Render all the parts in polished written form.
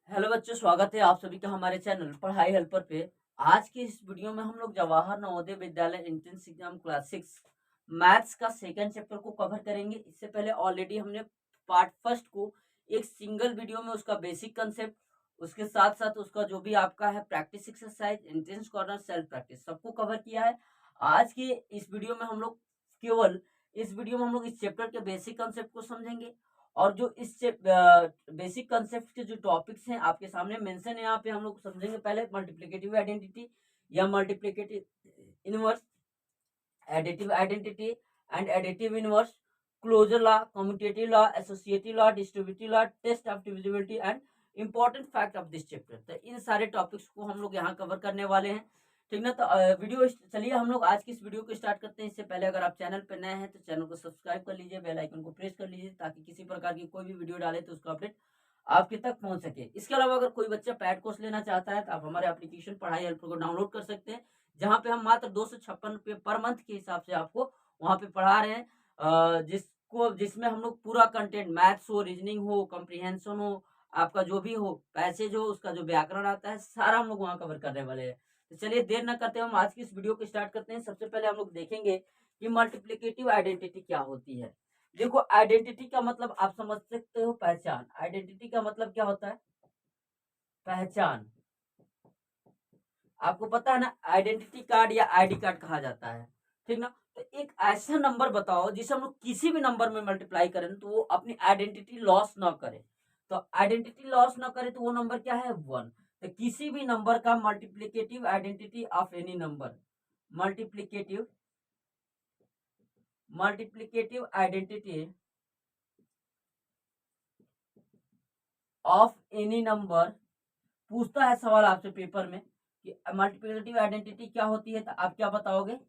Hello बच्चों, स्वागत है आप सभी का हमारे चैनल पढ़ाई हेल्पर पे। आज की इस वीडियो में हम लोग Jawahar Navodaya Vidyalaya entrance exam class 6 maths का सेकंड चैप्टर को कवर करेंगे। इससे पहले ऑलरेडी हमने पार्ट फर्स्ट को एक सिंगल वीडियो में उसका बेसिक कंसेप्ट, उसके साथ साथ उसका जो भी आपका है practice exercise, entrance corner, self practice सबको कवर किया है। आज की इस वीडियो में हम लोग केवल इस चैप्टर के बेसिक कंसेप्ट को समझेंगे। और जो इस बेसिक कंसेप्ट के जो टॉपिक्स हैं आपके सामने मेंशन है, यहाँ पे हम लोग समझेंगे। पहले मल्टीप्लिकेटिव आइडेंटिटी या multiplicative inverse, additive identity and additive inverse, closure law, commutative law, associative law, distributive law, test of divisibility and important fact of this chapter. तो इन सारे टॉपिक्स को हम लोग यहाँ कवर करने वाले हैं, ठीक ना। तो वीडियो चलिए हम लोग आज की इस वीडियो को स्टार्ट करते हैं। इससे पहले अगर आप चैनल पर नए हैं तो चैनल को सब्सक्राइब कर लीजिए, बेल आइकन को प्रेस कर लीजिए ताकि किसी प्रकार की कोई भी वीडियो डाले तो उसका अपडेट आपके तक पहुंच सके। इसके अलावा अगर कोई बच्चा पैड कोर्स लेना चाहता है तो आप हमारे एप्लीकेशन पढ़ाई हेल्पर को डाउनलोड कर सकते हैं, जहाँ पे हम मात्र 256 रुपये पर मंथ के हिसाब से आपको वहाँ पे पढ़ा रहे हैं। जिसमें हम लोग पूरा कंटेंट, मैथ्स हो, रीजनिंग हो, कॉम्प्रिहेंशन हो, आपका जो भी हो, पैसेज हो, उसका जो व्याकरण आता है, सारा हम लोग वहाँ कवर करने वाले हैं। तो चलिए देर न करते हम आज की इस वीडियो को स्टार्ट करते हैं। सबसे पहले हम लोग देखेंगे कि मल्टीप्लिकेटिव आइडेंटिटी क्या होती है। देखो, आइडेंटिटी का मतलब आप समझ सकते हो पहचान। आइडेंटिटी का मतलब क्या होता है? पहचान। आपको पता है ना, आइडेंटिटी कार्ड या आईडी कार्ड कहा जाता है, ठीक ना। तो एक ऐसा नंबर बताओ जिसे हम लोग किसी भी नंबर में मल्टीप्लाई करें तो वो अपनी आइडेंटिटी लॉस ना करे। तो आइडेंटिटी लॉस ना करे तो वो नंबर क्या है? 1। तो किसी भी नंबर का multiplicative identity of any number, multiplicative multiplicative identity of any number, पूछता है सवाल आपसे पेपर में कि मल्टीप्लिकेटिव आइडेंटिटी क्या होती है, तो आप क्या बताओगे?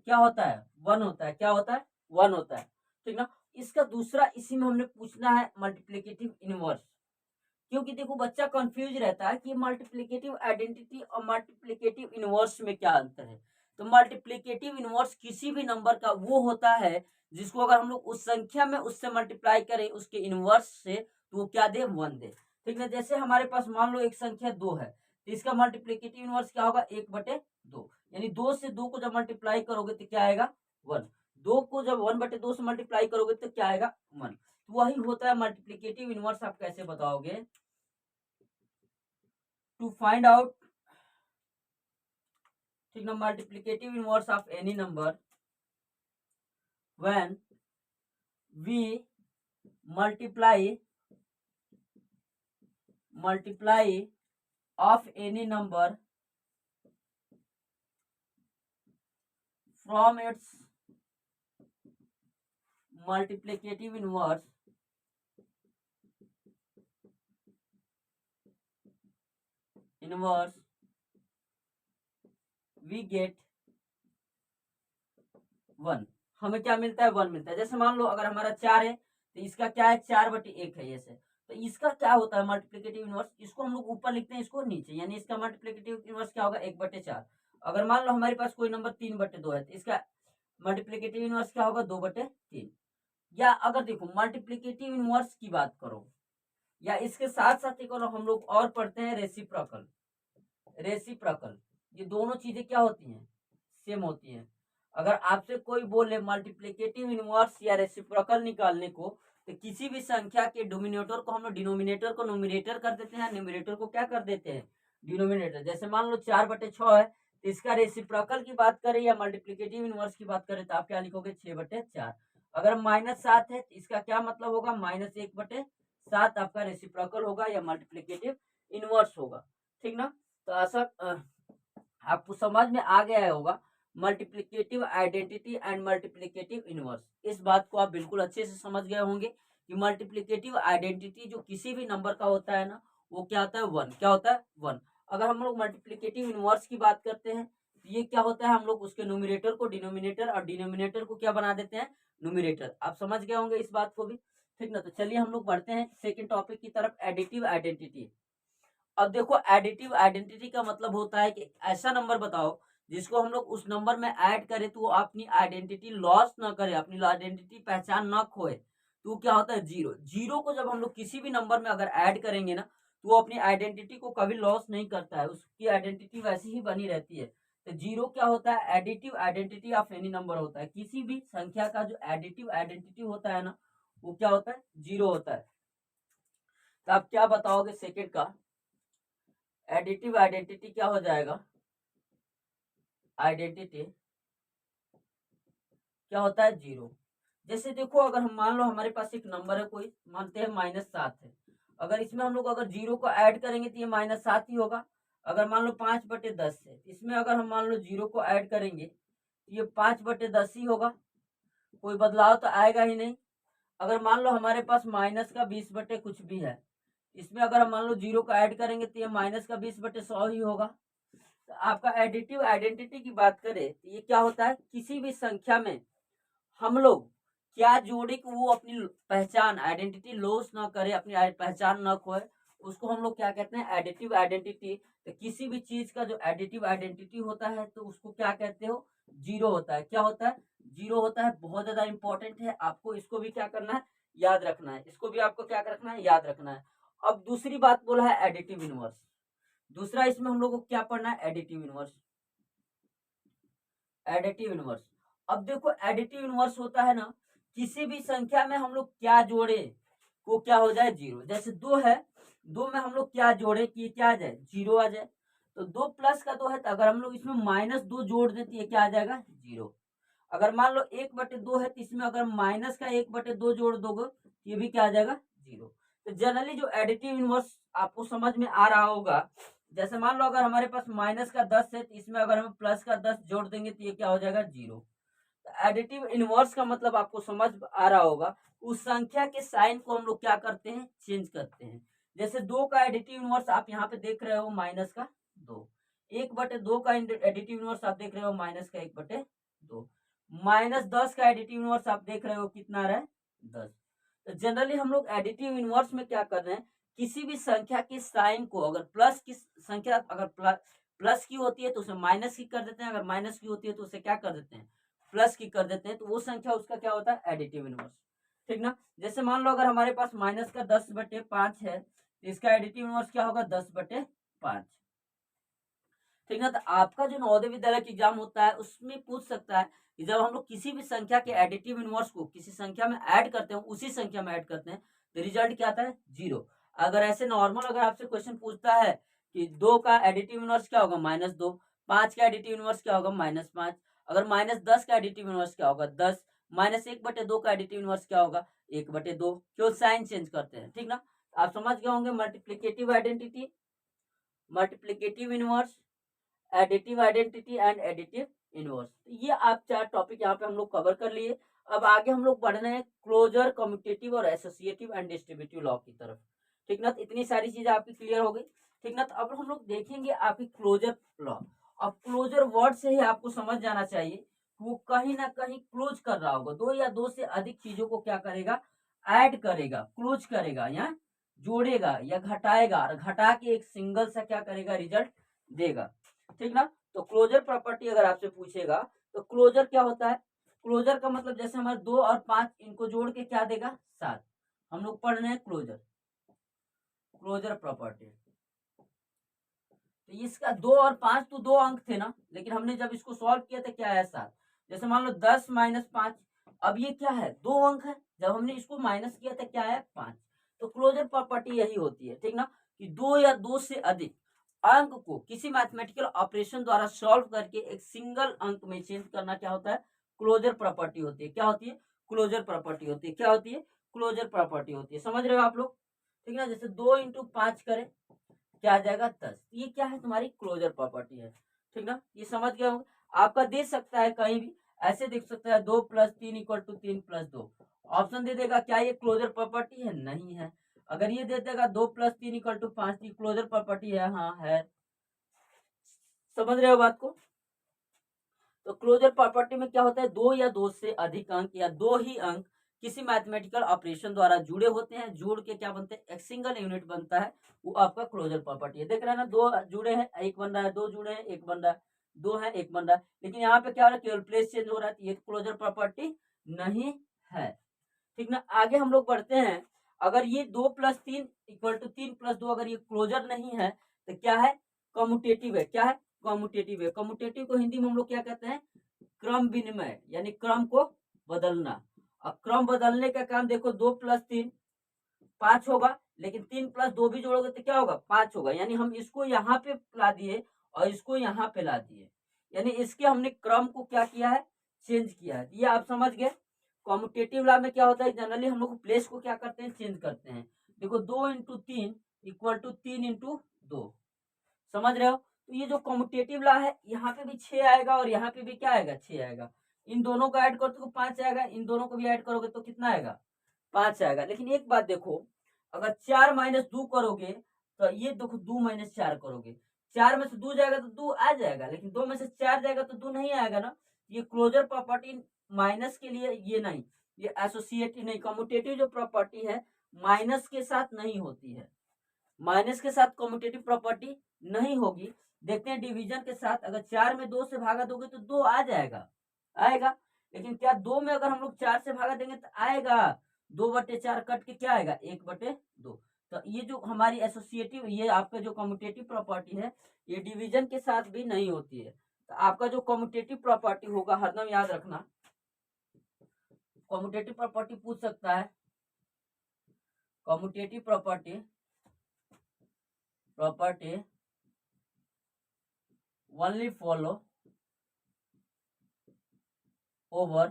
क्या होता है? 1 होता है। क्या होता है? 1 होता है, ठीक ना। इसका दूसरा इसी में हमने पूछना है मल्टीप्लिकेटिव इनवर्स। क्योंकि देखो बच्चा कंफ्यूज रहता है कि मल्टीप्लिकेटिव आइडेंटिटी और मल्टीप्लिकेटिव इनवर्स में क्या अंतर है। तो मल्टीप्लिकेटिव इनवर्स किसी भी नंबर का वो होता है जिसको अगर हम लोग उस संख्या में उससे मल्टीप्लाई करें उसके इनवर्स से तो वो क्या दे? 1 दे, ठीक है। जैसे हमारे पास मान लो एक संख्या 2 है, तो इसका मल्टीप्लिकेटिव इनवर्स क्या होगा? 1/2। यानी 2 से 2 को जब मल्टीप्लाई करोगे तो क्या आएगा? 1। 2 को जब 1/2 से मल्टीप्लाई करोगे तो क्या आएगा? 1। तो वही होता है मल्टीप्लिकेटिव इनवर्स। आप कैसे बताओगे? to find out, ठीक ना, multiplicative inverse of any number when we multiply of any number from its multiplicative inverse we get 1। हमें क्या मिलता है? 1 मिलता है। जैसे मान लो अगर हमारा 4 है तो इसका क्या है? 4/1 है ऐसे। तो इसका क्या होता है मल्टीप्लिकेटिव इनवर्स? इसको हम लोग ऊपर लिखते हैं, इसको नीचे, यानी इसका मल्टीप्लिकेटिव इनवर्स क्या होगा? 1/4। अगर मान लो हमारे पास कोई नंबर 3/2 है तो इसका मल्टीप्लिकेटिव इनवर्स क्या होगा? 2/3। या अगर देखो मल्टीप्लिकेटिव इनवर्स की बात करो, या इसके साथ साथ एक और हम लोग और पढ़ते हैं, रेसिप्रोकल। रेसिप्रोकल, ये दोनों चीजें क्या होती हैं? सेम होती हैं। अगर आपसे कोई बोले मल्टीप्लिकेटिव इनवर्स या रेसिप्रोकल निकालने को, तो किसी भी संख्या के डोमिनेटर को हम लोग डिनोमिनेटर को न्यूमरेटर कर देते हैं, न्यूमरेटर को क्या कर देते हैं? डिनोमिनेटर। जैसे मान लो 4/6 है तो इसका रेसिप्रोकल की बात करें या मल्टीप्लिकेटिव इनवर्स की बात करें तो आप क्या लिखोगे? 6/4। अगर -7 है तो इसका क्या मतलब होगा? -1/7 आपका रेसिप्रोकल होगा या मल्टीप्लिकेटिव इनवर्स होगा, ठीक ना। तो ऐसा आपको समझ में आ गया होगा multiplicative identity and multiplicative inverse. इस बात को आप बिल्कुल अच्छे से समझ गए होंगे कि मल्टीप्लिकेटिव आइडेंटिटी जो किसी भी नंबर का होता है ना, वो क्या होता है? 1। क्या होता है? 1। अगर हम लोग मल्टीप्लिकेटिव इनवर्स की बात करते हैं तो ये क्या होता है? हम लोग उसके न्यूमरेटर को डिनोमिनेटर और डिनोमिनेटर को क्या बना देते हैं? न्यूमरेटर। आप समझ गए होंगे इस बात को भी, ठीक ना। तो चलिए हम लोग बढ़ते हैं सेकेंड टॉपिक की तरफ, एडिटिव आइडेंटिटी। अब देखो, एडिटिव आइडेंटिटी का मतलब होता है कि ऐसा नंबर बताओ जिसको हम लोग उस नंबर में ऐड करें तो वो अपनी आइडेंटिटी लॉस ना करे, अपनी आइडेंटिटी पहचान ना खोए। तो क्या होता है? 0। 0 को जब हम लोग किसी भी नंबर में अगर ऐड करेंगे ना तो वो अपनी आइडेंटिटी को कभी लॉस नहीं करता है, उसकी आइडेंटिटी वैसी ही बनी रहती है। तो जीरो क्या होता है, additive identity of any number होता है। किसी भी संख्या का जो एडिटिव आइडेंटिटी होता है ना, वो क्या होता है, जीरो होता है। तो आप क्या बताओगे, सेकेंड का एडिटिव आइडेंटिटी क्या हो जाएगा, आइडेंटिटी क्या होता है, जीरो। जैसे देखो, अगर हम मान लो हमारे पास एक नंबर है कोई, मानते हैं -7 है, अगर इसमें हम लोग अगर जीरो को ऐड करेंगे तो ये -7 ही होगा। अगर मान लो 5/10 है, इसमें अगर हम मान लो जीरो को ऐड करेंगे तो ये 5/10 ही होगा, कोई बदलाव तो आएगा ही नहीं। अगर मान लो हमारे पास माइनस का 20 कुछ भी है, इसमें अगर हम मान लो जीरो को ऐड करेंगे तो ये माइनस का 20/100 ही होगा। तो आपका एडिटिव आइडेंटिटी की बात करें तो ये क्या होता है, किसी भी संख्या में हम लोग क्या जोड़े कि वो अपनी पहचान आइडेंटिटी लॉस ना करे, अपनी पहचान ना खोए, उसको हम लोग क्या कहते हैं, एडिटिव आइडेंटिटी। तो किसी भी चीज का जो एडिटिव आइडेंटिटी होता है तो उसको क्या कहते हो, जीरो होता है। क्या होता है, जीरो होता है। बहुत ज्यादा इंपॉर्टेंट है, आपको इसको भी क्या करना है, याद रखना है। इसको भी आपको क्या रखना है, याद रखना है। अब दूसरी बात बोला है एडिटिव इनवर्स। दूसरा इसमें हम लोग को क्या पढ़ना है, एडिटिव इनवर्स। एडिटिव इनवर्स, अब देखो एडिटिव इनवर्स होता है ना, किसी भी संख्या में हम लोग क्या जोड़े को क्या हो जाए, जीरो। जैसे 2 है, 2 में हम लोग क्या जोड़े कि क्या आ जाए, जीरो आ जाए। तो 2 प्लस का 2 है, तो अगर हम लोग इसमें -2 जोड़ दें तो ये क्या आ जाएगा, जीरो। अगर मान लो 1/2 है, तो इसमें अगर माइनस का 1/2 जोड़ दोगे तो ये भी क्या आ जाएगा, जीरो। तो जनरली जो एडिटिव इनवर्स आपको समझ में आ रहा होगा, जैसे मान लो अगर हमारे पास माइनस का 10 है, तो इसमें अगर हम प्लस का 10 जोड़ देंगे तो ये क्या हो जाएगा, जीरो। एडिटिव इनवर्स का मतलब आपको समझ आ रहा होगा, उस संख्या के साइन को हम लोग क्या करते हैं, चेंज करते हैं। जैसे 2 का एडिटिव इनवर्स आप यहाँ पे देख रहे हो -2, 1/2 का एडिटिव इनवर्स आप देख रहे हो -1/2, -10 का एडिटिव इनवर्स आप देख रहे हो कितना रहा है, 10। तो जनरली हम लोग एडिटिव इनवर्स में क्या कर रहे हैं, किसी भी संख्या के साइन को, अगर प्लस की संख्या अगर प्लस की होती है तो उसे माइनस की कर देते हैं, अगर माइनस की होती है तो उसे क्या कर देते हैं, प्लस की कर देते हैं। तो वो संख्या उसका क्या होता है, एडिटिव इनवर्स। ठीक ना। जैसे मान लो अगर हमारे पास -10/5 है, तो इसका एडिटिव इनवर्स क्या होगा, 10/5। ठीक ना। तो आपका जो नवोदय विद्यालय का एग्जाम होता है उसमें पूछ सकता है कि जब हम लोग किसी भी संख्या के एडिटिव इनवर्स को किसी संख्या में ऐड करते हैं, उसी संख्या में ऐड करते हैं, तो रिजल्ट क्या आता है, जीरो। अगर ऐसे नॉर्मल अगर आपसे क्वेश्चन पूछता है कि 2 का एडिटिव इनवर्स क्या होगा, -2, 5 का एडिटिव इनवर्स क्या होगा, -5, अगर -10 का एडिटिव इनवर्स क्या होगा, 10, -1/2 का एडिटिव इनवर्स क्या होगा, 1/2, केवल साइन चेंज करते हैं। ठीक ना। आप समझ गए होंगे multiplicative identity, multiplicative inverse, additive identity and additive inverse. ये आप 4 टॉपिक यहाँ पे हम लोग कवर कर लिए। अब आगे हम लोग बढ़ रहे हैं क्लोजर, कम्यूटेटिव और एसोसिएटिव एंड डिस्ट्रीब्यूटिव लॉ की तरफ। ठीक ना। तो इतनी सारी चीजें आपकी क्लियर हो गई। ठीक ना। तो अब हम लोग देखेंगे आपकी क्लोजर लॉ। अब क्लोजर वर्ड से ही आपको समझ जाना चाहिए वो कहीं ना कहीं क्लोज कर रहा होगा, 2 या 2 से अधिक चीजों को क्या करेगा, ऐड करेगा, क्लोज करेगा या जोड़ेगा या घटाएगा, और घटा के एक सिंगल सा क्या करेगा, रिजल्ट देगा। ठीक ना। तो क्लोजर प्रॉपर्टी अगर आपसे पूछेगा तो क्लोजर क्या होता है, क्लोजर का मतलब जैसे हमारे 2 और 5 इनको जोड़ के क्या देगा, 7। हम लोग पढ़ रहे हैं क्लोजर, क्लोजर प्रॉपर्टी। तो इसका 2 और 5 तो 2 अंक थे ना, लेकिन हमने जब इसको सॉल्व किया था क्या आया, 7। जैसे मान लो 10 - 5, अब ये क्या है, 2 अंक है, जब हमने इसको माइनस किया था क्या है, 5। तो क्लोजर प्रॉपर्टी यही होती है। ठीक ना। कि 2 या 2 से अधिक अंक को किसी मैथमेटिकल ऑपरेशन द्वारा सॉल्व करके एक सिंगल अंक में चेंज करना क्या होता है, क्लोजर प्रॉपर्टी होती है। क्या होती है, क्लोजर प्रॉपर्टी होती है। क्या होती है, क्लोजर प्रॉपर्टी होती है। समझ रहे हो आप लोग। ठीक ना। जैसे 2 × 5 करें क्या आ जाएगा, 10। ये क्या है, तुम्हारी क्लोजर प्रॉपर्टी है। ठीक ना। ये समझ गए होंगे। आपका दे सकता है कहीं भी ऐसे देख सकता है, 2 + 3 = 3 + 2, ऑप्शन दे देगा, क्या ये क्लोजर प्रॉपर्टी है, नहीं है। अगर ये दे देगा 2 + 3 = 5, क्लोजर प्रॉपर्टी है, हाँ है। समझ रहे हो बात को। तो क्लोजर प्रॉपर्टी में क्या होता है, 2 या 2 से अधिक अंक या 2 ही अंक किसी मैथमेटिकल ऑपरेशन द्वारा जुड़े होते हैं, जुड़ के क्या बनते हैं, एक सिंगल यूनिट बनता है, वो आपका क्लोजर प्रॉपर्टी है। देख रहे हैं ना, 2 जुड़े हैं, 1 बन रहा है, 2 जुड़े हैं, 1 बन रहा है, 2 है, 1 बन रहा है। लेकिन यहाँ पे क्या हो रहा है, केवल प्लेस चेंज हो रहा है, तो ये क्लोजर प्रॉपर्टी नहीं है। ठीक ना। आगे हम लोग बढ़ते हैं। अगर ये 2 + 3 = 3 + 2 अगर ये क्लोजर नहीं है तो क्या है, कम्यूटेटिव है। क्या है, कम्यूटेटिव है। कम्यूटेटिव को हिंदी में हम लोग क्या कहते हैं, क्रम विनिमय, यानी क्रम को बदलना। अब क्रम बदलने का काम देखो, 2 + 3 5 होगा, लेकिन 3 + 2 भी जोड़ोगे तो क्या होगा, 5 होगा। यानी हम इसको यहाँ पे ला दिए और इसको यहाँ पे ला दिए, यानी इसके हमने क्रम को क्या किया है, चेंज किया है। ये आप समझ गए। कॉम्यूटेटिव लॉ में क्या होता है, जनरली हम लोग प्लेस को क्या करते हैं, चेंज करते हैं। देखो 2 × 3 = 3 × 2, समझ रहे हो। तो ये जो कॉम्यूटेटिव लॉ है, यहाँ पे भी 6 आएगा और यहाँ पे भी क्या आएगा, 6 आएगा। इन दोनों को ऐड करो तो 5 आएगा, इन दोनों को भी ऐड करोगे तो कितना आएगा, 5 आएगा। लेकिन एक बात देखो, अगर 4 - 2 करोगे तो ये देखो 2 - 4 करोगे, 4 में से 2 जाएगा तो 2 आ जाएगा, लेकिन 2 में से 4 जाएगा तो 2 नहीं आएगा ना। ये क्लोजर प्रॉपर्टी माइनस के लिए ये नहीं, ये एसोसिएटिव नहीं, कम्यूटेटिव जो प्रॉपर्टी है माइनस के साथ नहीं होती है। माइनस के साथ कम्यूटेटिव प्रॉपर्टी नहीं होगी। देखते हैं डिवीजन के साथ, अगर 4 में 2 से भागा दोगे तो 2 आ जाएगा, आएगा। लेकिन क्या 2 में अगर हम लोग 4 से भागा देंगे तो आएगा, 2/4 कट के क्या आएगा, 1/2। तो ये जो हमारी एसोसिएटिव, ये आपका जो कम्यूटेटिव प्रॉपर्टी है, ये डिवीजन के साथ भी नहीं होती है। तो आपका जो कम्यूटेटिव प्रॉपर्टी होगा, हरदम याद रखना, कम्यूटेटिव प्रॉपर्टी पूछ सकता है। Commutative property only follow over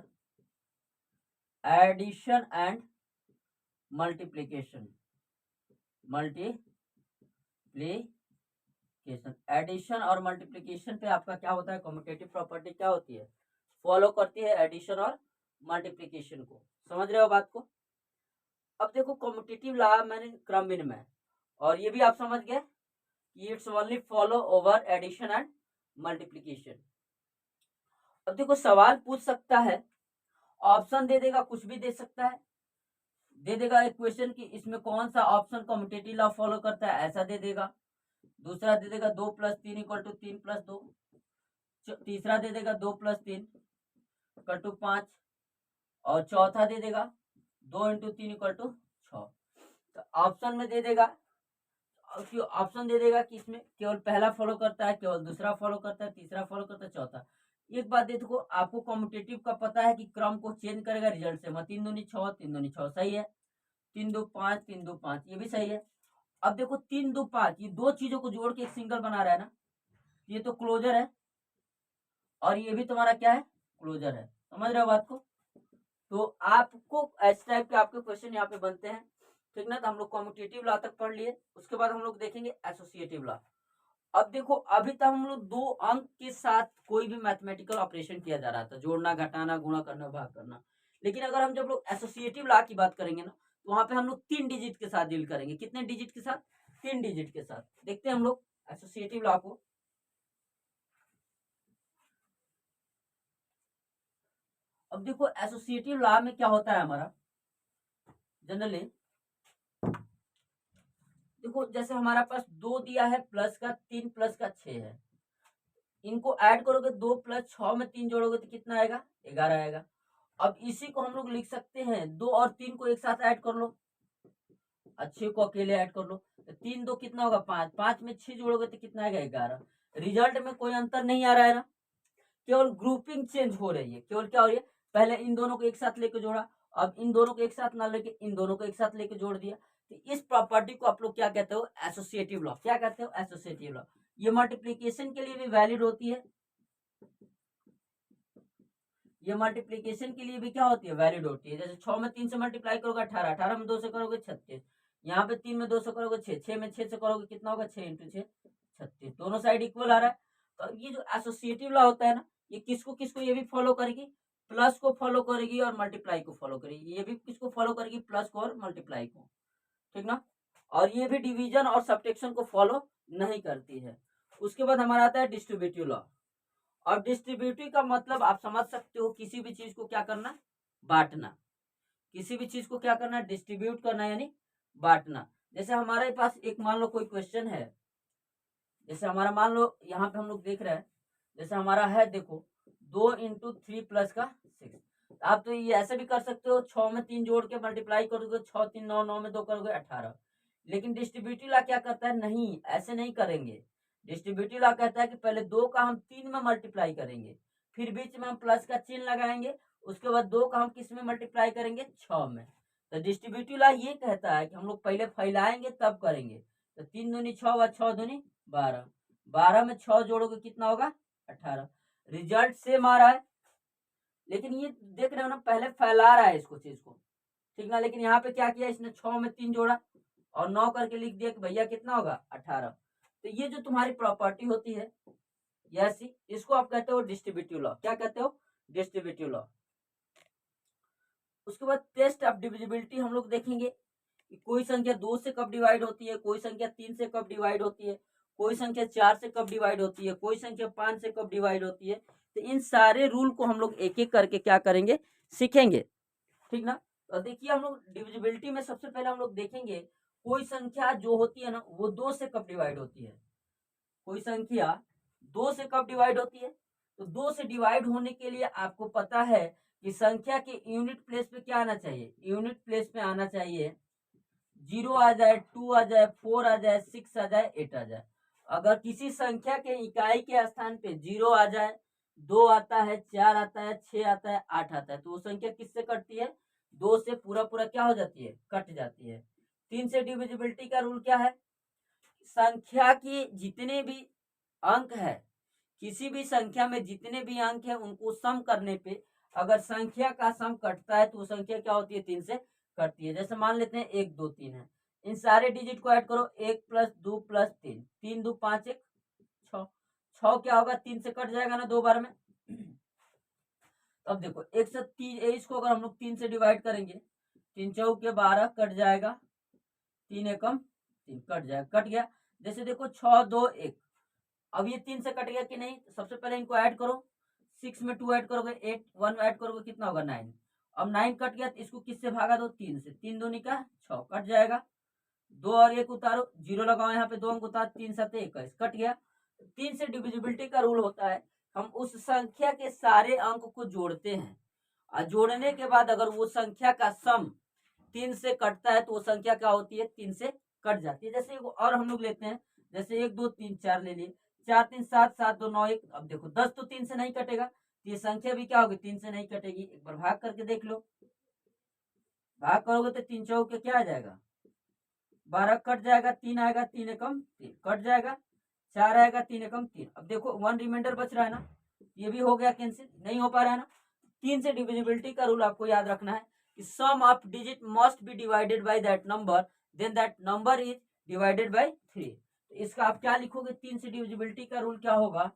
addition and multiplication। Addition और मल्टीप्लीकेशन पे आपका क्या होता है, कम्यूटेटिव प्रॉपर्टी क्या होती है, फॉलो करती है एडिशन और मल्टीप्लीकेशन को। समझ रहे हो बात को। अब देखो कम्यूटेटिव लॉ मैंने क्रम विनिमय, और ये भी आप समझ गए कि it's only follow over addition and multiplication. अब देखो सवाल पूछ सकता है, ऑप्शन दे देगा, कुछ भी दे सकता है, दे देगा एक क्वेश्चन की इसमें कौन सा ऑप्शन कम्यूटेटिव लॉ फॉलो करता है, ऐसा दे देगा। दूसरा दे देगा 2 + 3 = 3 + 2। तीसरा दे देगा 2 + 3 = 5, और चौथा दे देगा 2 × 3 = 6। तो ऑप्शन में दे देगा, ऑप्शन दे देगा कि इसमें केवल पहला फॉलो करता है, केवल दूसरा फॉलो करता है, तीसरा फॉलो करता है, चौथा। एक बात देखो, आपको कम्यूटेटिव का पता है कि क्रम को चेंज करेगा रिजल्ट से। 3 दूनी 6, 3 दूनी 6 सही है, 3 2 5, 3 2 5 ये भी सही है। अब देखो 3 2 5 ये दो चीजों को जोड़ के एक सिंगल बना रहा है ना, ये तो क्लोजर है, और ये भी तुम्हारा क्या है, क्लोजर है। समझ रहे हो बात को। तो आपको इस टाइप के आपके क्वेश्चन यहाँ पे बनते हैं, ठीक ना। तो हम लोग कम्यूटेटिव लॉ तक पढ़ लिए, उसके बाद हम लोग देखेंगे एसोसिएटिव लॉ। अब देखो अभी तक हम लोग 2 अंक के साथ कोई भी मैथमेटिकल ऑपरेशन किया जा रहा था, जोड़ना, घटाना, गुणा करना, भाग करना। लेकिन अगर हम जब लोग एसोसिएटिव लॉ की बात करेंगे ना, तो वहां पे हम लोग 3 डिजिट के साथ डील करेंगे। कितने डिजिट के साथ, 3 डिजिट के साथ। देखते हैं हम लोग एसोसिएटिव लॉ को। अब देखो एसोसिएटिव लॉ में क्या होता है हमारा, जनरली देखो जैसे हमारा पास 2 दिया है प्लस का, 3 प्लस का 6 है, इनको ऐड करोगे, 2 + 6 में 3 जोड़ोगे तो कितना आएगा, 11 आएगा। अब इसी को हम लोग लिख सकते हैं, 2 और 3 को एक साथ ऐड कर लो, 6 को अकेले ऐड कर लो, तो 3 2 कितना होगा, 5, 5 में 6 जोड़ोगे तो कितना आएगा, 11। रिजल्ट में कोई अंतर नहीं आ रहा है ना, केवल ग्रुपिंग चेंज हो रही है। केवल क्या हो रही है, पहले इन दोनों को एक साथ लेके जोड़ा, अब इन दोनों को एक साथ ना लेके इन दोनों को एक साथ लेके जोड़ दिया। तो इस प्रॉपर्टी को आप लोग क्या कहते हो, एसोसिएटिव लॉ। क्या कहते हो, एसोसिएटिव लॉ। ये मल्टीप्लीकेशन के लिए भी वैलिड होती है, ये मल्टीप्लीकेशन के लिए भी क्या होती है, वैलिड होती है। जैसे 6 में 3 से मल्टीप्लाई करोगे 18, 18 में 2 से करोगे 36, यहाँ पे 3 में 2 से करोगे 6, 6 में 6 से करोगे कितना होगा, 6 × 6 36, दोनों साइड इक्वल आ रहा है। तो ये जो एसोसिएटिव लॉ होता है ना, ये किसको किसको ये भी फॉलो करेगी, प्लस को फॉलो करेगी और मल्टीप्लाई को फॉलो करेगी। ये भी किसको फॉलो करेगी, प्लस को और मल्टीप्लाई को, ठीक ना। और ये भी डिवीजन और सब्ट्रैक्शन को फॉलो नहीं करती है। उसके बाद हमारा आता है डिस्ट्रीब्यूटिव लॉ। और डिस्ट्रीब्यूटिव का मतलब आप समझ सकते हो, किसी भी चीज को क्या करना, बांटना। किसी भी चीज को क्या करना, डिस्ट्रीब्यूट करना, यानी बांटना। जैसे हमारे पास एक मान लो कोई क्वेश्चन है, जैसे हमारा मान लो यहाँ पे हम लोग देख रहे हैं, जैसे हमारा है देखो 2 × 3 + का 6। आप तो ये ऐसे भी कर सकते हो, 6 में 3 जोड़ के मल्टीप्लाई करोगे, 6 3 9, 9 में 2 करोगे 18। लेकिन डिस्ट्रीब्यूटिव लॉ क्या करता है, नहीं ऐसे नहीं करेंगे। डिस्ट्रीब्यूटिव लॉ कहता है कि पहले 2 का हम 3 में मल्टीप्लाई करेंगे, फिर बीच में हम प्लस का चिन्ह लगाएंगे, उसके बाद 2 का हम किस में मल्टीप्लाई करेंगे, 6 में। तो डिस्ट्रीब्यूटिव लॉ ये कहता है कि हम लोग पहले फैलाएंगे तब करेंगे। तो 3 दूनी 6 व 6 दूनी 12, 12 में 6 जोड़ोगे कितना होगा, 18। रिजल्ट सेम आ रहा है, लेकिन ये देख रहे हो ना, पहले फैला रहा है इसको चीज को, ठीक ना। लेकिन यहाँ पे क्या किया इसने, 6 में 3 जोड़ा और 9 करके लिख दिया कि भैया कितना होगा, 18। तो ये जो तुम्हारी प्रॉपर्टी होती है ऐसी, इसको आप कहते हो डिस्ट्रीब्यूटिव लॉ। क्या कहते हो, डिस्ट्रीब्यूटिव लॉ। उसके बाद टेस्ट ऑफ डिविजिबिलिटी हम लोग देखेंगे कि कोई संख्या 2 से कब डिवाइड होती है, कोई संख्या 3 से कब डिवाइड होती है, कोई संख्या 4 से कब डिवाइड होती है, कोई संख्या 5 से कब डिवाइड होती है। तो इन सारे रूल को हम लोग एक एक करके क्या करेंगे, सीखेंगे, ठीक ना। तो देखिए हम लोग डिविजिबिलिटी में सबसे पहले हम लोग देखेंगे कोई संख्या जो होती है ना, वो 2 से कब डिवाइड होती है। कोई संख्या 2 से कब डिवाइड होती है, तो 2 से डिवाइड होने के लिए आपको पता है कि संख्या के यूनिट प्लेस पे क्या आना चाहिए, यूनिट प्लेस पे आना चाहिए 0 आ जाए, 2 आ जाए, 4 आ जाए, 6 आ जाए, 8 आ जाए। अगर किसी संख्या के इकाई के स्थान पे 0 आ जाए, 2 आता है, 4 आता है, 6 आता है, 8 आता है, तो वो संख्या किससे कटती है, 2 से पूरा पूरा क्या हो जाती है, कट जाती है। 3 से डिविजिबिलिटी का रूल क्या है, संख्या की जितने भी अंक है, किसी भी संख्या में जितने भी अंक है उनको सम करने पे अगर संख्या का सम कटता है तो वो संख्या क्या होती है, 3 से कटती है। जैसे मान लेते हैं 1 2 3 है, इन सारे डिजिट को ऐड करो, 1 प्लस 2 प्लस 3, 3 2 5 1 6, 6 क्या होगा, 3 से कट जाएगा ना 2 बार में। अब देखो 130, इसको अगर हम लोग 3 से डिवाइड करेंगे, 3 चौक के 12 कट जाएगा, 3 एकम 3 कट जाएगा, कट गया। जैसे देखो 6 2 1, अब ये 3 से कट गया कि नहीं, तो सबसे पहले इनको ऐड करो, 6 में 2 ऐड करोगे 8, 1 ऐड करोगे कितना होगा 9। अब 9 कट गया तो इसको किससे भागा दो, 3 से, 3 दूनी का 6 कट जाएगा, 2 और 1 उतारो, 0 लगाओ यहाँ पे, 2 अंक उतार, 3 7 21 कट गया। 3 से डिविजिबिलिटी का रूल होता है, हम उस संख्या के सारे अंक को जोड़ते हैं और जोड़ने के बाद अगर वो संख्या का सम 3 से कटता है तो वो संख्या क्या होती है, 3 से कट जाती है। जैसे और हम लोग लेते हैं, जैसे 1 2 3 4 ले लिए, 4 3 7 7 2 9 1। अब देखो 10 तो 3 से नहीं कटेगा, तो ये संख्या भी क्या होगी, 3 से नहीं कटेगी। एक बार भाग करके देख लो, भाग करोगे तो 3 चौक के क्या आ जाएगा, 12 कट जाएगा, 3 आएगा, 3 एकम 3 कट जाएगा, 4 आएगा, 3 एकम 3। अब देखो 1 रिमाइंडर बच रहा है ना, ये भी हो गया कैंसिल, नहीं हो पा रहा है ना। 3 से डिविजिबिलिटी का रूल आपको याद रखना है कि sum of digit must be divided by that number, then that number is divided by 3। तो इसका आप क्या लिखोगे, 3 से डिविजिबिलिटी का रूल क्या होगा,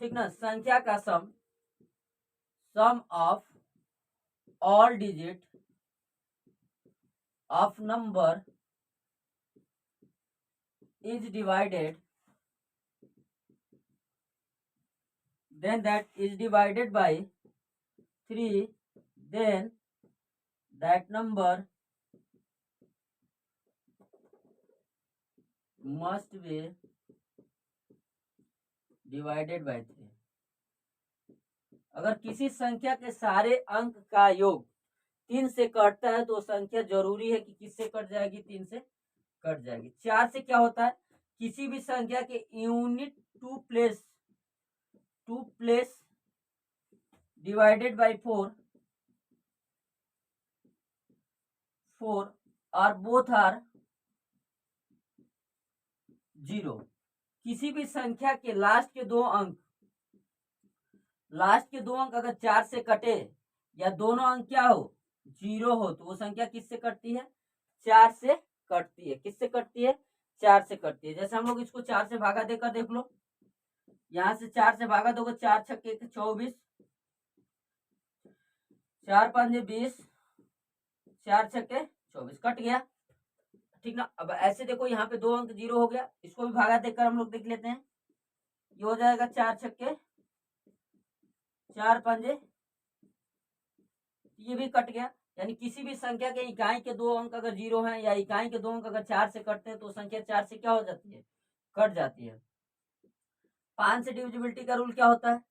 ठीक ना, संख्या का sum, sum of all digit of number is divided, then that is divided by 3, then that number must be divided by 3। अगर किसी संख्या के सारे अंक का योग 3 से कटता है तो संख्या जरूरी है कि किससे कट जाएगी, 3 से कट जाएगी। 4 से क्या होता है, किसी भी संख्या के unit to place divided by 4 और बोथ आर 0। किसी भी संख्या के लास्ट के दो अंक अगर 4 से कटे या दोनों अंक क्या हो, 0 हो, तो वो संख्या किससे कटती है, 4 से कटती है। किससे कटती है, 4 से कटती है। जैसे हम लोग इसको 4 से भागा देकर देख लो, यहां से 4 से भागा दोगे, 4 छक्के 24, 4 पंजे 20, 4 छक्के 24 कट गया, ठीक ना। अब ऐसे देखो यहाँ पे 2 अंक 0 हो गया, इसको भी भागा देकर हम लोग देख लेते हैं, ये हो जाएगा 4 छक्के 4 पंजे, ये भी कट गया। यानी किसी भी संख्या के इकाई के 2 अंक अगर 0 हैं या इकाई के 2 अंक अगर 4 से कटते हैं तो संख्या 4 से क्या हो जाती है, कट जाती है। 5 से डिविजिबिलिटी का रूल क्या होता है,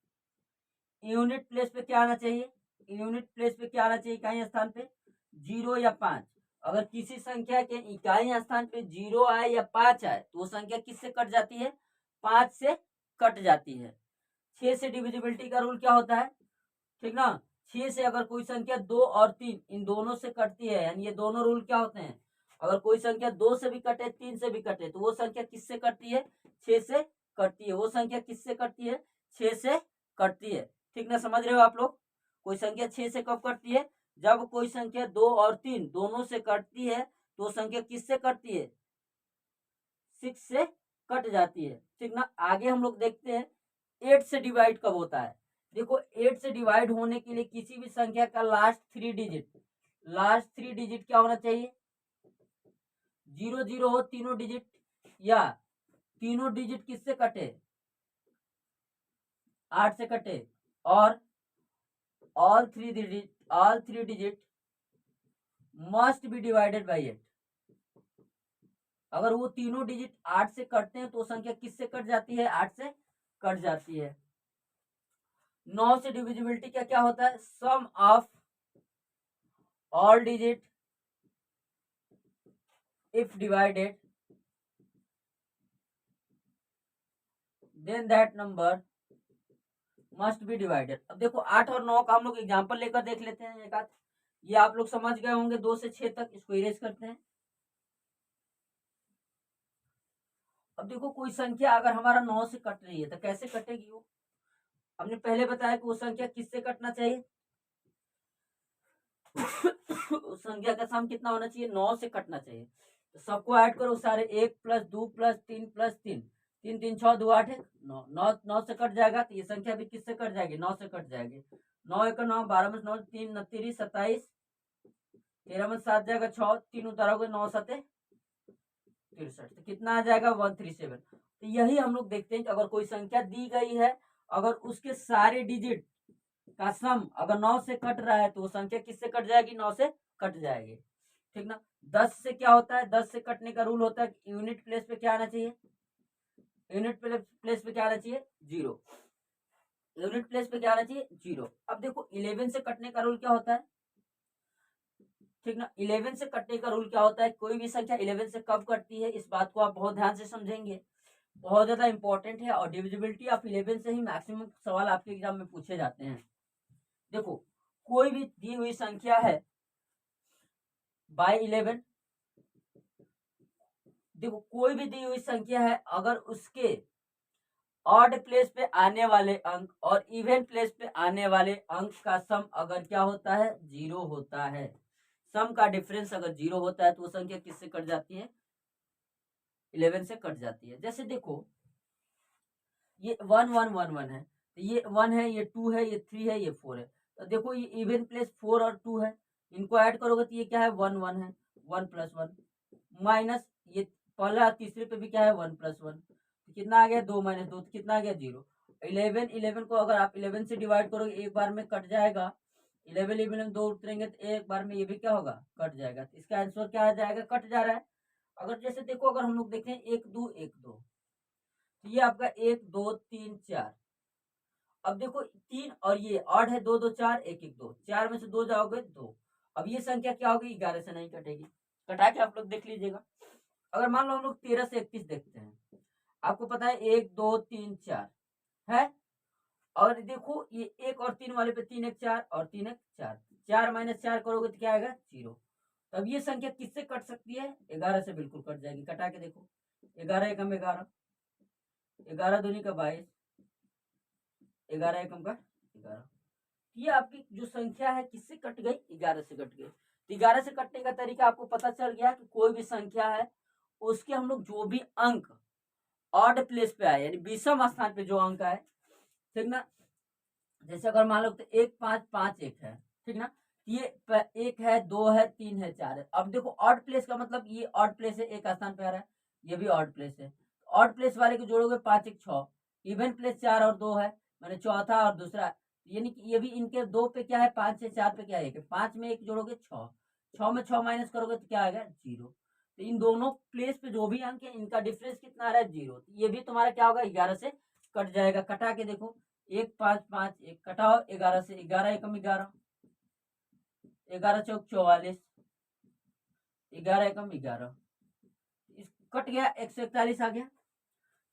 यूनिट प्लेस पे क्या आना चाहिए, यूनिट प्लेस पे क्या आना चाहिए, इकाई स्थान पे 0 या 5। अगर किसी संख्या के इकाई स्थान पे 0 आए या 5 आए तो वो संख्या किससे कट जाती है, 5 से कट जाती है। 6 से डिविजिबिलिटी का रूल क्या होता है, ठीक ना, 6 से अगर कोई संख्या 2 और 3 इन दोनों से कटती है, यानी ये दोनों रूल क्या होते हैं, अगर कोई संख्या 2 से भी कटे 3 से भी कटे तो वो संख्या किससे कटती है, 6 से कटती है। वो संख्या किससे कटती है, 6 से कटती है। ठीक ना, समझ रहे हो आप लोग। कोई संख्या 6 से कब कटती है, जब कोई संख्या 2 और 3 दोनों से कटती है तो संख्या किससे कटती है, 6 से कट जाती है। ठीक ना, आगे हम लोग देखते हैं 8 से डिवाइड कब होता है। देखो 8 से डिवाइड होने के लिए किसी भी संख्या का लास्ट 3 डिजिट क्या होना चाहिए, 0 हो तीनों डिजिट, या तीनों डिजिट किससे कटे, 8 से कटे, और all three digit must be divided by 8। अगर वो तीनों डिजिट 8 से कटते हैं तो संख्या किससे कट जाती है, 8 से कट जाती है। 9 से डिविजिबिलिटी क्या क्या होता है, sum of all digit if divided then that number must be divided. अब देखो 8 और 9 का हम लोग एग्जांपल लेकर देख लेते हैं एक आध, ये आप लोग समझ गए होंगे 2 से 6 तक, इसको इरेज करते हैं। अब देखो कोई संख्या अगर हमारा 9 से कट रही है तो कैसे कटेगी वो, हमने पहले बताया कि वो संख्या किससे कटना चाहिए उस संख्या का सम कितना होना चाहिए, 9 से कटना चाहिए। तो सबको ऐड करो सारे, 1 + 2 + 3 + 3, 3 3 6 2 8 9, 9 से कट जाएगा तो ये संख्या भी किससे कट जाएगी, 9 से कट जाएगी। 9 1 9, 12 में 9, 3 29 27, 13 में 7 जाएगा 6, 3 उतारोगे 9 7 63, तो कितना आ जाएगा 137। तो यही हम लोग देखते हैं कि अगर कोई संख्या दी गई है, अगर उसके सारे डिजिट का सम अगर 9 से कट रहा है तो वो संख्या किससे कट जाएगी, 9 से कट जाएगी। ठीक ना, 10 से क्या होता है, 10 से कटने का रूल होता है कि यूनिट प्लेस पे क्या आना चाहिए, यूनिट प्लेस पे क्या आना चाहिए, 0। यूनिट प्लेस पे क्या आना चाहिए, 0। अब देखो 11 से कटने का रूल क्या होता है, ठीक ना, 11 से कटने का रूल क्या होता है, कोई भी संख्या 11 से कब कटती है, इस बात को आप बहुत ध्यान से समझेंगे, बहुत ज्यादा इंपॉर्टेंट है। और डिविजिबिलिटी ऑफ 11 से ही मैक्सिमम सवाल आपके एग्जाम में पूछे जाते हैं। देखो कोई भी दी हुई संख्या है बाय 11, देखो कोई भी दी हुई संख्या है, अगर उसके ऑड प्लेस पे आने वाले अंक और इवन प्लेस पे आने वाले अंक का सम अगर क्या होता है, 0 होता है, सम का डिफरेंस अगर 0 होता है तो वो संख्या किससे कट जाती है, 11 से कट जाती है। जैसे देखो ये 1 1 1 1 है, तो ये 1 है, ये 2 है, ये 3 है, ये 4 है। तो देखो ये इवन प्लेस 4 और 2 है, इनको ऐड करोगे तो ये क्या है, 1 1 है, 1 + 1 माइनस ये पहला तीसरे पे भी क्या है, 1 + 1, तो कितना आ गया, 2 - 2, तो कितना आ गया, 0। 11 को अगर आप 11 से डिवाइड करोगे एक बार में कट जाएगा, 11 2 उतरेंगे तो एक बार में ये भी क्या होगा, कट जाएगा। तो इसका आंसर क्या आ जाएगा, कट जा रहा है। अगर जैसे देखो अगर हम लोग देखें 1 2 1 2, तो ये आपका 1 2 3 4। अब देखो 3 और ये ऑड है, 2 2 4 1 1 2, 4 में से 2 जाओगे 2। अब ये संख्या क्या होगी, 11 से नहीं कटेगी, कटा के आप लोग देख लीजिएगा। अगर मान लो हम लोग 13 से 31 देखते हैं, आपको पता है 1 2 3 4 है, और देखो ये 1 और 3 वाले पे 3 1 4 और 3 1 4, 4 - 4 करोगे तो क्या आएगा, 0। तब ये संख्या किससे कट सकती है, 11 से बिल्कुल कट जाएगी। कटा के देखो, 11 एकम 11, 11 दूनी का 22, 11 एकम का 11। ये आपकी जो संख्या है किससे कट गई, 11 से कट गई। तो 11 से कटने का तरीका आपको पता चल गया कि कोई भी संख्या है उसके हम लोग जो भी अंक ऑड प्लेस पे आए, यानी विषम स्थान पे जो अंक है, ठीक ना, जैसे अगर मान लो तो 1 5 5 1 है, ठीक ना, ये 1 है 2 है 3 है 4 है। अब देखो ऑड प्लेस का मतलब ये ऑड प्लेस है, एक स्थान पे आ रहा है, ये भी ऑड प्लेस है। ऑड प्लेस वाले को जोड़ोगे 5 1 6, इवन प्लेस 4 और 2 है, मैंने चौथा और दूसरा, यानी कि ये भी इनके 2 पे क्या है, 5 से 4 पे क्या है, 5 में 1 जोड़ोगे 6, 6 में 6 माइनस करोगे तो क्या आएगा, 0। तो इन दोनों प्लेस पे जो भी अंक है इनका डिफरेंस कितना आ रहा है, 0। ये भी तुम्हारा क्या होगा, 11 से कट जाएगा। कटा के देखो, 1 5 5 1 कटाओ 11 से, 11 एकम 11, 11 चौक 44, 11 एकम 11, कट गया 141 आ गया।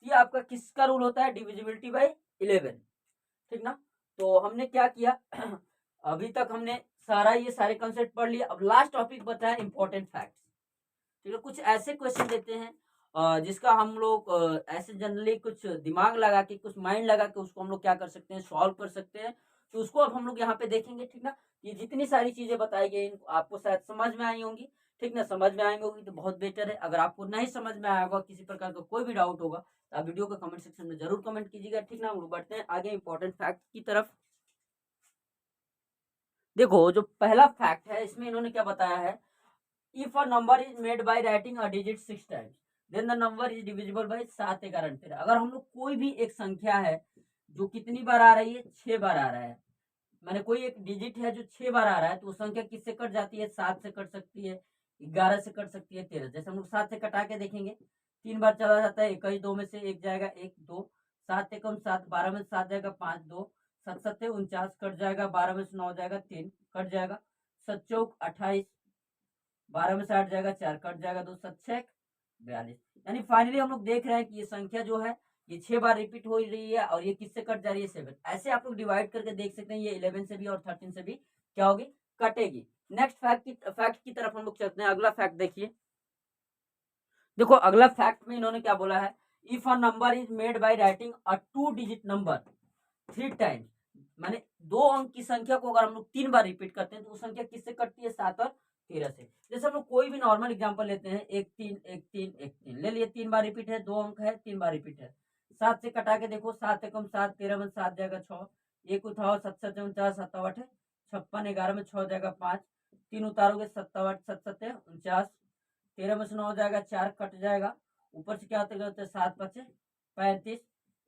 ये आपका किसका रूल होता है? डिविजिबिलिटी बाय 11, ठीक ना। तो हमने क्या किया अभी तक हमने सारा ये सारे कंसेप्ट पढ़ लिया। अब लास्ट टॉपिक बताया इंपॉर्टेंट फैक्ट्स, ठीक है। कुछ ऐसे क्वेश्चन देते हैं जिसका हम लोग ऐसे जनरली कुछ दिमाग लगा के, कुछ माइंड लगा के उसको हम लोग क्या कर सकते हैं, सॉल्व कर सकते हैं। तो उसको अब हम लोग यहाँ पे देखेंगे, ठीक ना। ये जितनी सारी चीजें बताई गई आपको शायद समझ में आई होंगी, ठीक ना। समझ में आएंगे होगी तो बहुत बेटर है। अगर आपको नहीं समझ में आया होगा, किसी प्रकार का कोई भी डाउट होगा, तो आप वीडियो को कमेंट सेक्शन में जरूर कमेंट कीजिएगा, ठीक ना। हम लोग बढ़ते हैं आगे इंपॉर्टेंट फैक्ट की तरफ। देखो जो पहला फैक्ट है इसमें इन्होंने क्या बताया है, if a number is made by writing a digit 6 times then the number is divisible by 7 11 13। अगर हम लोग कोई भी एक संख्या है जो कितनी बार आ रही है, 6 बार आ रहा है, मैंने कोई एक डिजिट है जो 6 बार आ रहा है, तो वो संख्या किससे कट जाती है? 7 से कट सकती है, 11 से कट सकती है, 13। जैसे हम लोग 7 से कटा के देखेंगे, 3 बार चला जाता है, 21 2 में से एक जाएगा, 1 2, 7 एकम 7, 12 में से 7 जाएगा, 5 2, 7 7 49 कट जाएगा, 12 में से 9 जाएगा, 3 कट जाएगा, 7 चौक 28, 12 में से 8 जाएगा, 4 कट जाएगा, 2 7 6 42। यानी फाइनली हम लोग देख रहे हैं कि ये संख्या जो है ये 6 बार रिपीट हो रही है, और ये किससे कट जा रही है? 7। ऐसे आप लोग डिवाइड करके देख सकते हैं, ये 11 से भी और 13 से भी क्या होगी? कटेगी। नेक्स्ट फैक्ट की तरफ हम लोग चलते हैं। अगला फैक्ट देखिए, देखो अगला फैक्ट में इन्होंने क्या बोला है, if a number is made by writing a 2 digit number 3 times, माने 2 अंक की संख्या को अगर हम लोग 3 बार रिपीट करते हैं तो वो संख्या किससे कटती है? 7 और 13 से। जैसे हम लोग कोई भी नॉर्मल एग्जांपल लेते हैं, 1 3 1 3 1 3 ले लिए, 3 बार रिपीट है, 2 अंक है, 3 बार रिपीट है। 7 से कटा के देखो, 7 एकम 7, 13 में 7 जाएगा 6, 1 उठाओ 7 7 49, 7 8 56, 11 में 6 जाएगा 5, 3 उतारोगे 7 8 7 7 49, 13 में से 9 जाएगा, 4 कट जाएगा, ऊपर से क्या होता है 7 5 35,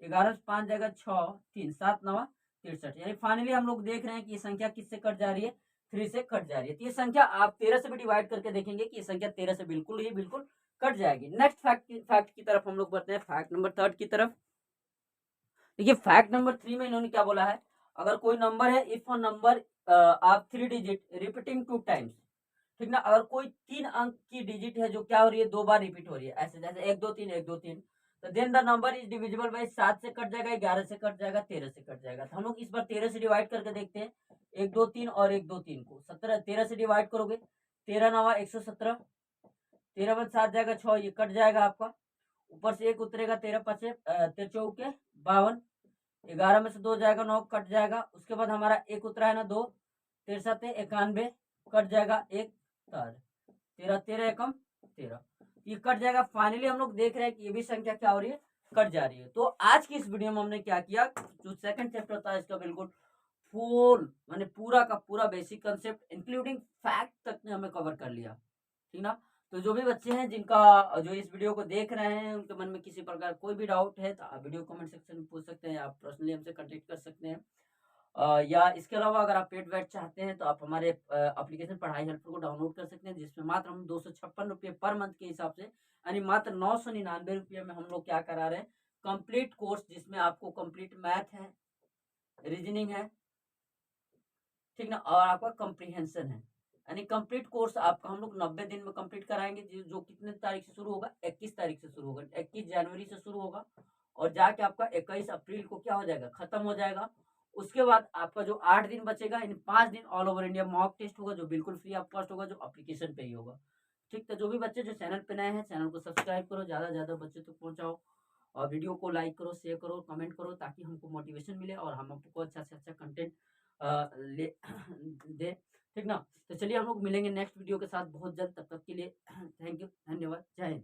11 से 5 जाएगा 6 3 7 9 63। यानी फाइनली हम लोग देख रहे हैं कि ये संख्या किससे कट जा रही है? 3 से कट जा रही है। तो ये संख्या आप 13 से भी डिवाइड करके देखेंगे कि ये संख्या 13 से बिल्कुल कट जाएगी। नेक्स्ट फैक्ट की तरफ हम लोग बढ़ते हैं, फैक्ट नंबर 3 की तरफ। देखिए फैक्ट नंबर 3 में इन्होंने क्या बोला है, अगर कोई नंबर है, इफ अ नंबर आप 3 डिजिट रिपीटिंग 2 टाइम्स, ठीक ना। अगर कोई 3 अंक की डिजिट है जो क्या हो रही है? 2 बार रिपीट हो रही है, ऐसे जैसे 1 2 3 1 2 3, तो then the number is divisible by 7 से कट जाएगा, 11 से कट जाएगा, 13 से कट जाएगा। तो हम लोग इस बार 13 से डिवाइड करके देखते हैं, 1 2 3 और 1 2 3 को 17 13 से डिवाइड करोगे, 13 9 117, 13 में 7 जाएगा 6, ये कट जाएगा आपका, ऊपर से 1 उतरेगा, 13 5 13 चौके 52, 11 में से 2 जाएगा, 9 कट जाएगा, उसके बाद हमारा 1 उतरा है ना 2, 13 7 91 कट जाएगा, 1 13 13 एकम 13, ये कट जाएगा। फाइनली हम लोग देख रहे हैं कि ये भी संख्या क्या हो रही है? कट जा रही है। तो आज की इस वीडियो में हमने क्या किया, जो सेकंड चैप्टर था इसका बिल्कुल फुल माने पूरा का पूरा बेसिक कंसेप्ट इंक्लूडिंग फैक्ट तक ने हमें कवर कर लिया, ठीक ना। तो जो भी बच्चे हैं जिनका जो इस वीडियो को देख रहे हैं उनके मन में किसी प्रकार कोई भी डाउट है तो आप वीडियो कमेंट सेक्शन में पूछ सकते हैं, आप पर्सनली हमसे कांटेक्ट कर सकते हैं। या इसके अलावा अगर आप पेड बैच चाहते हैं तो आप हमारे एप्लीकेशन पढ़ाई हेल्पर को डाउनलोड कर सकते हैं, जिसमें मात्र हम 256 रुपये पर मंथ के हिसाब से, यानी मात्र 999 रुपये में हम लोग क्या करा रहे हैं, कंप्लीट कोर्स, जिसमें आपको कंप्लीट मैथ है, रीजनिंग है, ठीक ना, और आपका कॉम्प्रिहेंशन है। यानी कंप्लीट कोर्स आपका हम लोग 90 दिन में कंप्लीट कराएंगे, जो कितने तारीख से शुरू होगा? 21 तारीख से शुरू होगा, 21 जनवरी से शुरू होगा, और जाके आपका 21 अप्रैल को क्या हो जाएगा? खत्म हो जाएगा। उसके बाद आपका जो 8 दिन बचेगा, इन 5 दिन all over India mock test होगा, जो बिल्कुल फ्री ऑफ कॉस्ट होगा, जो एप्लीकेशन पे ही होगा। ठीक, तो जो भी बच्चे जो चैनल पे नए हैं, चैनल को सब्सक्राइब करो, ज़्यादा से ज़्यादा बच्चे तक पहुँचाओ, और वीडियो को लाइक करो, शेयर करो, कमेंट करो, ताकि हमको मोटिवेशन मिले और हम आपको अच्छा से अच्छा कंटेंट ले दे, ठीक ना। तो चलिए हम लोग मिलेंगे नेक्स्ट वीडियो के साथ बहुत जल्द, तब तक के लिए थैंक यू, धन्यवाद, जय हिंद।